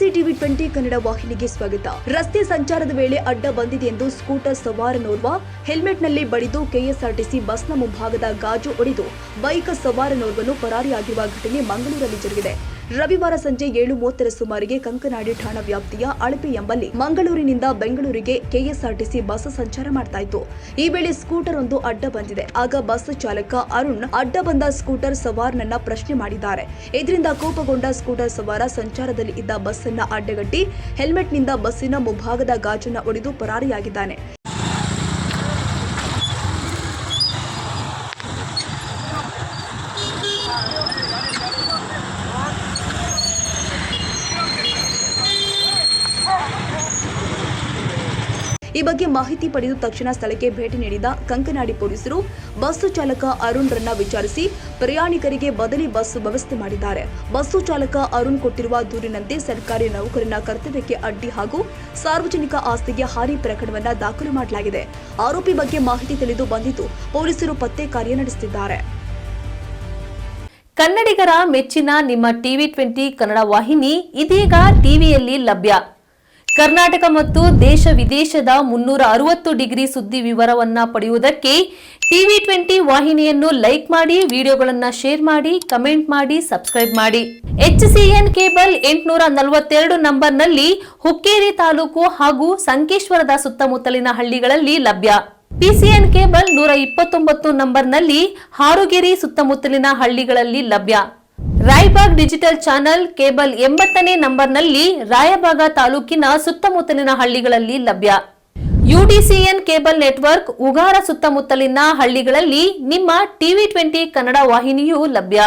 ನಮಸ್ತೆ ಟಿವಿ 20 ಕನ್ನಡ ವಾಹಿನಿಗೆ ಸ್ವಾಗತ. ರಸ್ತೆ ಸಂಚಾರದ ವೇಳೆ ಅಡ್ಡ ಬಂದಿದೆ ಎಂದು ಸ್ಕೂಟರ್ ಸವಾರನೋರ್ವ ಹೆಲ್ಮೆಟ್ನಲ್ಲಿ ಬಡಿದು ಕೆಎಸ್ಆರ್ಟಿಸಿ ಬಸ್ನ ಮುಂಭಾಗದ ಗಾಜು ಒಡೆದು ಬೈಕ್ ಸವಾರನೋರ್ವನು ಪರಾರಿಯಾಗಿರುವ ಘಟನೆ ಮಂಗಳೂರಲ್ಲಿ ಜರುಗಿದೆ. ರವಿವಾರ ಸಂಜೆ 7:30 ಸುಮಾರಿಗೆ ಕಂಕನಾಡಿ ಠಾಣಾ ವ್ಯಾಪ್ತಿಯ ಅಳಪೆ ಎಂಬಲ್ಲಿ ಮಂಗಳೂರಿನಿಂದ ಬೆಂಗಳೂರಿಗೆ ಕೆಎಸ್ಆರ್ಟಿಸಿ ಬಸ್ ಸಂಚಾರ ಮಾಡ್ತಾ ಇತ್ತು. ಈ ವೇಳೆ ಸ್ಕೂಟರ್ ಒಂದು ಅಡ್ಡ ಬಂದಿದೆ. ಆಗ ಬಸ್ ಚಾಲಕ ಅರುಣ್ ಅಡ್ಡ ಬಂದ ಸ್ಕೂಟರ್ ಸವಾರನನ್ನ ಪ್ರಶ್ನೆ ಮಾಡಿದ್ದಾರೆ. ಇದರಿಂದ ಕೋಪಗೊಂಡ ಸ್ಕೂಟರ್ ಸವಾರ ಸಂಚಾರದಲ್ಲಿ ಇದ್ದ ಬಸ್ ಅನ್ನ ಅಡ್ಡಗಟ್ಟಿ ಹೆಲ್ಮೆಟ್ನಿಂದ ಬಸ್ಸಿನ ಮುಂಭಾಗದ ಗಾಜನ್ನ ಒಡೆದು ಪರಾರಿಯಾಗಿದ್ದಾನೆ. ಈ ಬಗ್ಗೆ ಮಾಹಿತಿ ಪಡೆದು ತಕ್ಷಣ ಸ್ಥಳಕ್ಕೆ ಭೇಟಿ ನೀಡಿದ ಕಂಕನಾಡಿ ಪೊಲೀಸರು ಬಸ್ಸು ಚಾಲಕ ಅರುಣ್ ರನ್ನ ವಿಚಾರಿಸಿ ಪ್ರಯಾಣಿಕರಿಗೆ ಬದಲಿ ಬಸ್ ವ್ಯವಸ್ಥೆ ಮಾಡಿದ್ದಾರೆ. ಬಸ್ಸು ಚಾಲಕ ಅರುಣ್ ಕೊಟ್ಟಿರುವ ದೂರಿನಂತೆ ಸರ್ಕಾರಿ ನೌಕರನ ಕರ್ತವ್ಯಕ್ಕೆ ಅಡ್ಡಿ ಹಾಗೂ ಸಾರ್ವಜನಿಕ ಆಸ್ತಿಗೆ ಹಾನಿ ಪ್ರಕರಣವನ್ನ ದಾಖಲು ಮಾಡಲಾಗಿದೆ. ಆರೋಪಿ ಬಗ್ಗೆ ಮಾಹಿತಿ ತಿಳಿದು ಬಂದಿದ್ದು ಪೊಲೀಸರು ಪತ್ತೆ ಕಾರ್ಯ ನಡೆಸುತ್ತಿದ್ದಾರೆ. ಕನ್ನಡಿಗರ ಮೆಚ್ಚಿನ ನಿಮ್ಮ ಟಿವಿ 20 ಕನ್ನಡ ವಾಹಿನಿ ಇದೀಗ ಟಿವಿಯಲ್ಲಿ ಲಭ್ಯ. ಕರ್ನಾಟಕ ಮತ್ತು ದೇಶ ವಿದೇಶದ 360 ಡಿಗ್ರಿ ಸುದ್ದಿ ವಿವರವನ್ನ ಪಡೆಯುವುದಕ್ಕೆ ಟಿವಿ 20 ವಾಹಿನಿಯನ್ನು ಲೈಕ್ ಮಾಡಿ, ವಿಡಿಯೋಗಳನ್ನು ಶೇರ್ ಮಾಡಿ, ಕಮೆಂಟ್ ಮಾಡಿ, ಸಬ್ಸ್ಕ್ರೈಬ್ ಮಾಡಿ. HCN ಕೇಬಲ್ 842 ನಂಬರ್ನಲ್ಲಿ ಹುಕ್ಕೇರಿ ತಾಲೂಕು ಹಾಗೂ ಸಂಕೇಶ್ವರದ ಸುತ್ತಮುತ್ತಲಿನ ಹಳ್ಳಿಗಳಲ್ಲಿ ಲಭ್ಯ. PCN ಕೇಬಲ್ 129 ನಂಬರ್ನಲ್ಲಿ ಹಾರುಗೆರೆ ಸುತ್ತಮುತ್ತಲಿನ ಹಳ್ಳಿಗಳಲ್ಲಿ ಲಭ್ಯ. ರಾಯಬಾಗ್ ಡಿಜಿಟಲ್ ಚಾನೆಲ್ ಕೇಬಲ್ 80ನೇ ನಂಬರ್ನಲ್ಲಿ ರಾಯಬಾಗ ತಾಲೂಕಿನ ಸುತ್ತಮುತ್ತಲಿನ ಹಳ್ಳಿಗಳಲ್ಲಿ ಲಭ್ಯ. UDCN ಕೇಬಲ್ ನೆಟ್ವರ್ಕ್ ಉಗಾರ ಸುತ್ತಮುತ್ತಲಿನ ಹಳ್ಳಿಗಳಲ್ಲಿ ನಿಮ್ಮ ಟಿವಿ 20 ಕನ್ನಡ ವಾಹಿನಿಯೂ ಲಭ್ಯ.